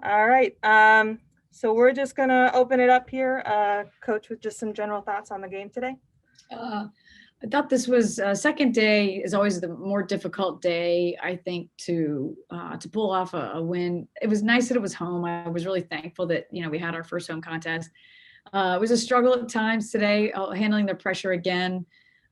All right. So we're just gonna open it up here, Coach, with just some general thoughts on the game today. Uh, I thought this was second day is always the more difficult day, I think, to pull off a win. It was nice that it was home. I was really thankful that we had our first home contest. It was a struggle at times today, handling the pressure again.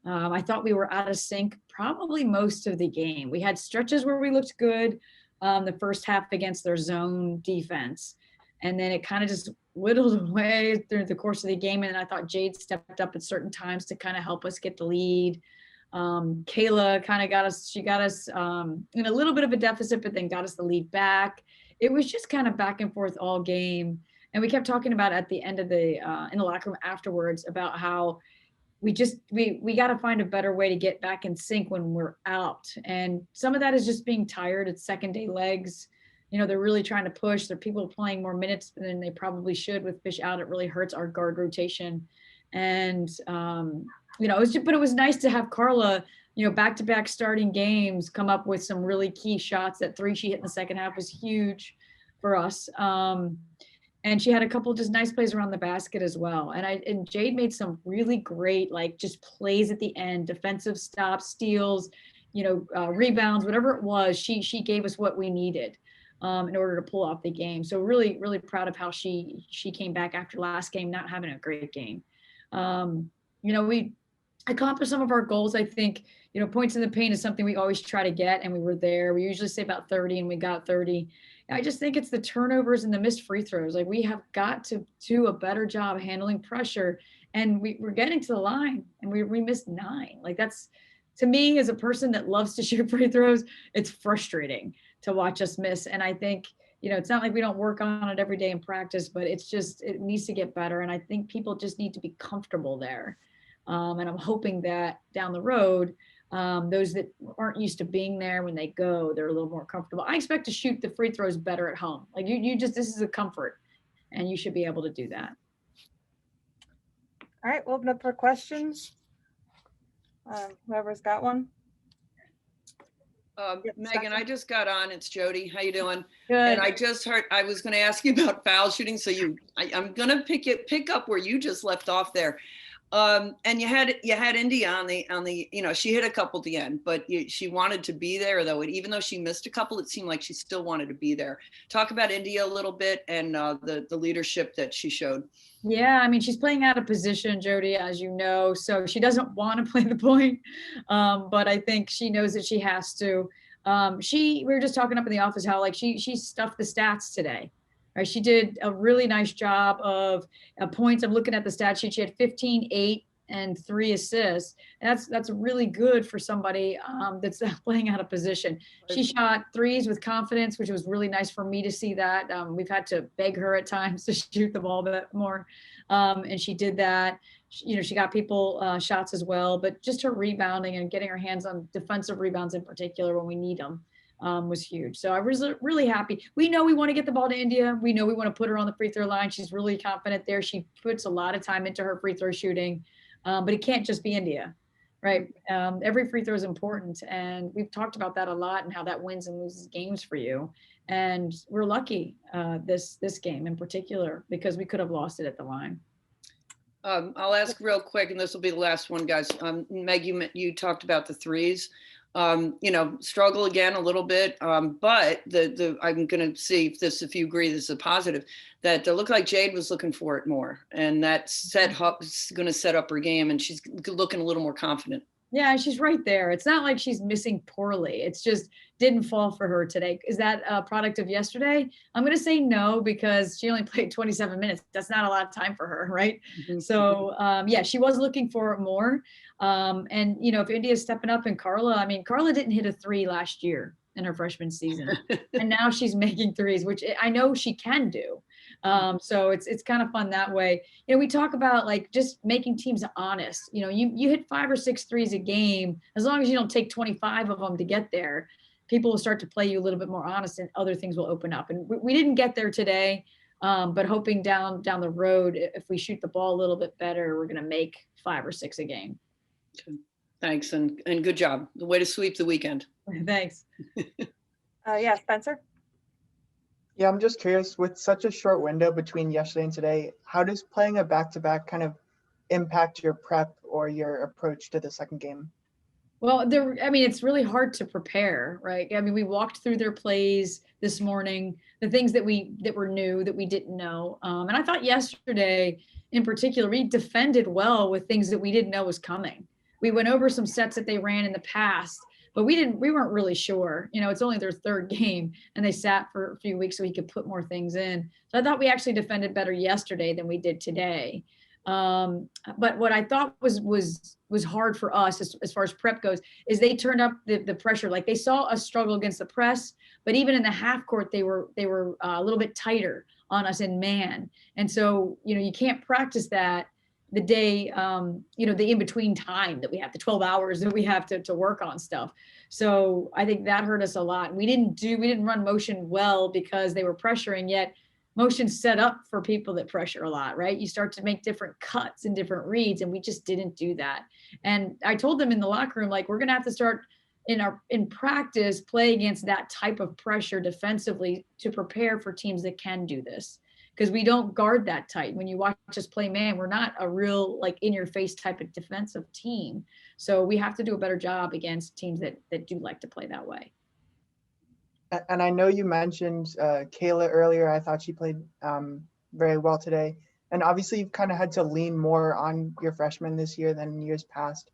I thought we were out of sync probably most of the game. We had stretches where we looked good the first half against their zone defense. And then it kind of just whittled away through the course of the game. And I thought Jade stepped up at certain times to kind of help us get the lead. Kayla kind of she got us in a little bit of a deficit, but then got us the lead back. It was just kind of back and forth all game. And we kept talking about at the end of in the locker room afterwards about how we got to find a better way to get back in sync when we're out. And some of that is just being tired. It's second day legs. They're really trying to push. There are people playing more minutes than they probably should with Fish out. It really hurts our guard rotation. And, but it was nice to have Carla, back-to-back starting games come up with some really key shots. That 3 she hit in the second half was huge for us. And she had a couple just nice plays around the basket as well. And Jade made some really great, just plays at the end, defensive stops, steals, rebounds, whatever it was. She gave us what we needed in order to pull off the game. So really, really proud of how she came back after last game, not having a great game. We accomplished some of our goals. I think, points in the paint is something we always try to get, and we were there. We usually say about 30, and we got 30. I just think it's the turnovers and the missed free throws. We have got to do a better job handling pressure, and we're getting to the line, and we missed 9. That's, to me, as a person that loves to shoot free throws, it's frustrating to watch us miss. And I think, it's not like we don't work on it every day in practice, but it needs to get better. And I think people just need to be comfortable there. And I'm hoping that down the road, those that aren't used to being there, when they go, they're a little more comfortable. I expect to shoot the free throws better at home. This is a comfort, and you should be able to do that. All right, we'll open up for questions. Whoever's got one. Megan, I just got on. It's Jody. How you doing? Good. And I just heard, I was going to ask you about foul shooting. So I'm going to pick up where you just left off there. And you had India on the, she hit a couple at the end, but she wanted to be there though. And even though she missed a couple, it seemed like she still wanted to be there. Talk about India a little bit and the leadership that she showed. Yeah, she's playing out of position, Jody, as you know, so she doesn't want to play the point, but I think she knows that she has to. We were just talking up in the office how she stuffed the stats today. Right, she did a really nice job of points. I'm looking at the stat sheet. She had 15, 8, and 3 assists. And that's really good for somebody that's playing out of position. She shot threes with confidence, which was really nice for me to see that. We've had to beg her at times to shoot the ball a bit more. And she did that. She got people shots as well, but just her rebounding and getting her hands on defensive rebounds in particular when we need them was huge. So I was really happy. We know we want to get the ball to India. We know we want to put her on the free throw line. She's really confident there. She puts a lot of time into her free throw shooting, but it can't just be India, right? Every free throw is important. And we've talked about that a lot and how that wins and loses games for you. And we're lucky this game in particular, because we could have lost it at the line. I'll ask real quick, and this will be the last one, guys. Meg, you talked about the threes. Struggle again a little bit, but I'm going to see if you agree this is a positive, that looked like Jade was looking for it more, and that's going to set up her game, and she's looking a little more confident. Yeah, she's right there. It's not like she's missing poorly. It's just didn't fall for her today. Is that a product of yesterday? I'm going to say no, because she only played 27 minutes. That's not a lot of time for her, right? Mm-hmm. So, she was looking for more. And, if India's stepping up, and Carla didn't hit a 3 last year in her freshman season. And now she's making threes, which I know she can do. So it's kind of fun that way. We talk about just making teams honest. You hit 5 or 6 threes a game, as long as you don't take 25 of them to get there, people will start to play you a little bit more honest, and other things will open up. And we didn't get there today, but hoping down the road, if we shoot the ball a little bit better, we're going to make 5 or 6 a game. Thanks. And good job. The way to sweep the weekend. Thanks. Yeah, Spencer. Yeah, I'm just curious, with such a short window between yesterday and today, how does playing a back-to-back kind of impact your prep or your approach to the second game? Well, I mean, it's really hard to prepare, right? I mean, we walked through their plays this morning, the things that were new that we didn't know. And I thought yesterday in particular, we defended well with things that we didn't know was coming. We went over some sets that they ran in the past, but we weren't really sure. You know, it's only their third game and they sat for a few weeks so we could put more things in. So I thought we actually defended better yesterday than we did today. But what I thought was hard for us as far as prep goes is they turned up the pressure. Like they saw us struggle against the press, but even in the half court they were a little bit tighter on us in man. And so you can't practice that the day the in between time that we have, the 12 hours that we have to work on stuff. So I think that hurt us a lot. We didn't run motion well because they were pressuring, yet motion set up for people that pressure a lot, right? You start to make different cuts and different reads, and we just didn't do that. And I told them in the locker room, like, we're going to have to start in practice, play against that type of pressure defensively to prepare for teams that can do this. Because we don't guard that tight. When you watch us play man, we're not a real like in your face type of defensive team. So we have to do a better job against teams that do like to play that way. And I know you mentioned Kayla earlier. I thought she played very well today. And obviously you've kind of had to lean more on your freshmen this year than in years past.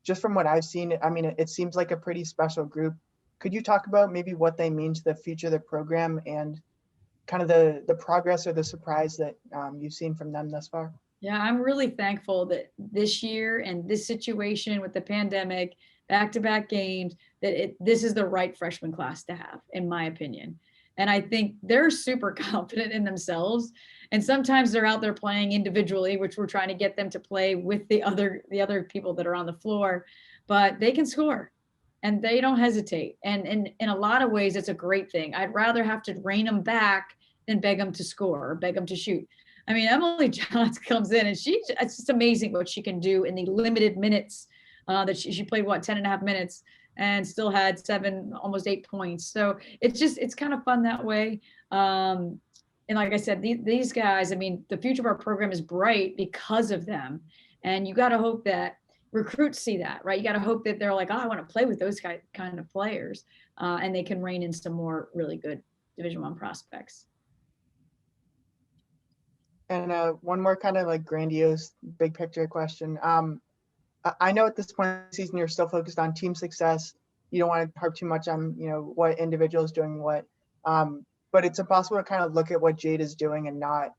Just from what I've seen, I mean, it seems like a pretty special group. Could you talk about maybe what they mean to the future of the program and kind of the progress or the surprise that you've seen from them thus far? Yeah, I'm really thankful that this year and this situation with the pandemic, back-to-back games, that this is the right freshman class to have, in my opinion. And I think they're super confident in themselves. And sometimes they're out there playing individually, which we're trying to get them to play with the other people that are on the floor, but they can score and they don't hesitate. And in a lot of ways, it's a great thing. I'd rather have to rein them back than beg them to score or beg them to shoot. I mean, Emily Johns comes in and it's just amazing what she can do in the limited minutes that she played, 10.5 minutes and still had 7, almost 8 points. So it's kind of fun that way. And like I said, these guys, I mean, the future of our program is bright because of them. And you got to hope that recruits see that, right? You got to hope that they're like, oh, I want to play with those kind of players, and they can rein in some more really good Division I prospects. And one more kind of like grandiose, big picture question. I know at this point in the season, you're still focused on team success. You don't want to harp too much on, what individual is doing what. But it's impossible to kind of look at what Jade is doing and not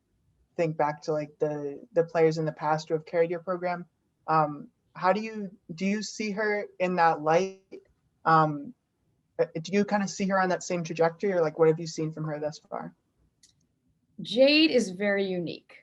think back to like the players in the past who have carried your program. How do you see her in that light? Do you kind of see her on that same trajectory, or like what have you seen from her thus far? Jade is very unique.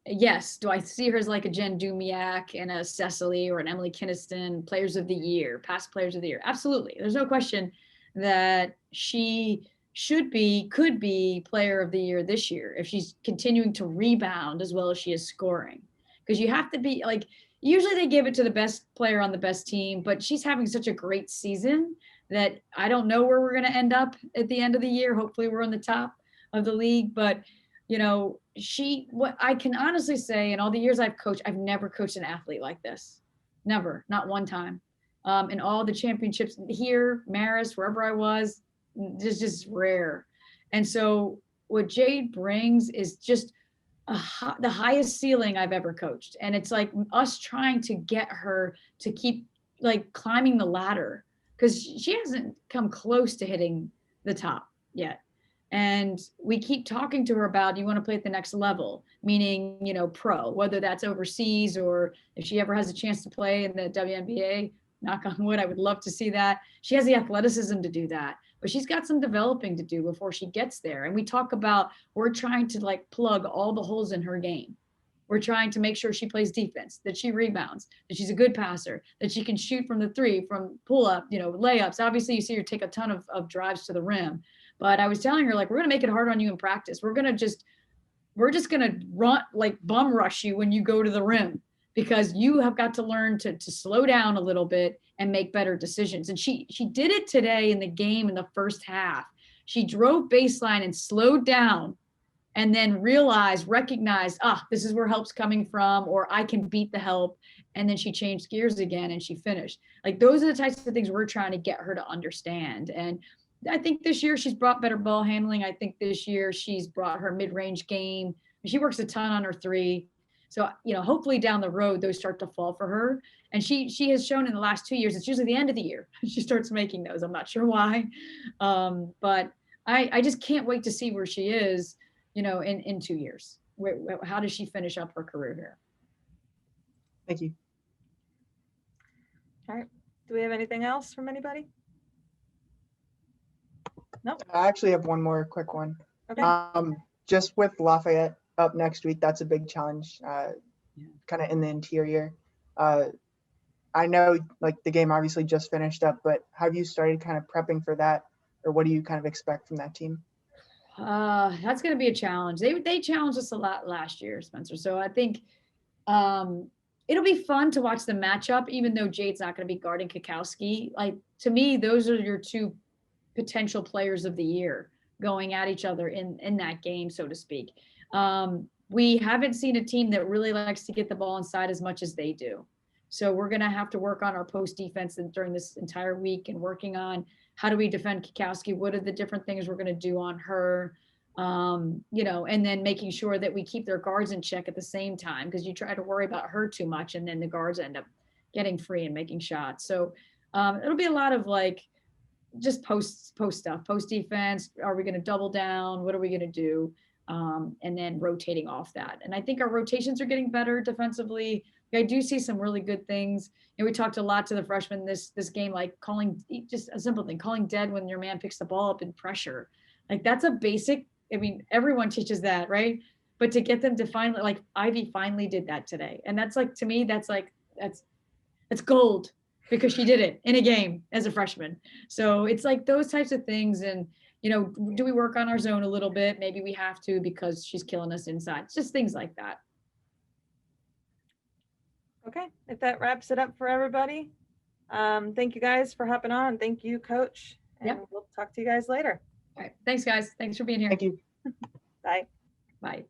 Yes, do I see her as like a Jen Dumiak and a Cecily or an Emily Kinniston, players of the year, past players of the year? Absolutely. There's no question that she could be player of the year this year if she's continuing to rebound as well as she is scoring. Because you have to be like, usually they give it to the best player on the best team, but she's having such a great season that I don't know where we're going to end up at the end of the year. Hopefully we're in the top of the league, but what I can honestly say, in all the years I've coached, I've never coached an athlete like this. Never, not one time. In all the championships here, Marist, wherever I was, just rare. And so what Jade brings is just the highest ceiling I've ever coached. And it's like us trying to get her to keep like climbing the ladder, because she hasn't come close to hitting the top yet. And we keep talking to her about, you want to play at the next level, meaning, pro, whether that's overseas or if she ever has a chance to play in the WNBA, knock on wood, I would love to see that. She has the athleticism to do that, but she's got some developing to do before she gets there. And we talk about, we're trying to like plug all the holes in her game. We're trying to make sure she plays defense, that she rebounds, that she's a good passer, that she can shoot from the three, from pull up, layups. Obviously you see her take a ton of drives to the rim. But I was telling her, like, we're going to make it hard on you in practice. We're just going to run, like bum rush you when you go to the rim, because you have got to learn to slow down a little bit and make better decisions. And she did it today in the game in the first half. She drove baseline and slowed down and then recognized, this is where help's coming from, or I can beat the help. And then she changed gears again and she finished. Like, those are the types of things we're trying to get her to understand. And I think this year she's brought better ball handling. I think this year she's brought her mid-range game. She works a ton on her three. So, hopefully down the road, those start to fall for her. And she has shown in the last 2 years, it's usually the end of the year she starts making those. I'm not sure why. But I just can't wait to see where she is, in 2 years. How does she finish up her career here? Thank you. All right. Do we have anything else from anybody? Nope. I actually have one more quick one. Okay. Just with Lafayette up next week, that's a big challenge, kind of in the interior. I know like the game obviously just finished up, but have you started kind of prepping for that, or what do you kind of expect from that team? That's going to be a challenge. They challenged us a lot last year, Spencer. So I think it'll be fun to watch the matchup, even though Jade's not going to be guarding Kikowski. Like, to me, those are your two potential players of the year going at each other in that game, so to speak. We haven't seen a team that really likes to get the ball inside as much as they do. So we're going to have to work on our post defense during this entire week, and working on how do we defend Kikowski? What are the different things we're going to do on her? And then making sure that we keep their guards in check at the same time, because you try to worry about her too much and then the guards end up getting free and making shots. So it'll be a lot of like just post stuff, post defense. Are we going to double down? What are we going to do? And then rotating off that. And I think our rotations are getting better defensively. I do see some really good things. We talked a lot to the freshmen this game, like calling, just a simple thing, calling dead when your man picks the ball up in pressure. Like, that's a basic, everyone teaches that, right? But to get them to finally, like Ivy finally did that today. And that's like, to me, that's gold, because she did it in a game as a freshman. So it's like those types of things. And, do we work on our zone a little bit? Maybe we have to, because she's killing us inside. It's just things like that. Okay, if that wraps it up for everybody, thank you guys for hopping on. Thank you, Coach. And Yep. We'll talk to you guys later. All right. Thanks, guys. Thanks for being here. Thank you. Bye. Bye.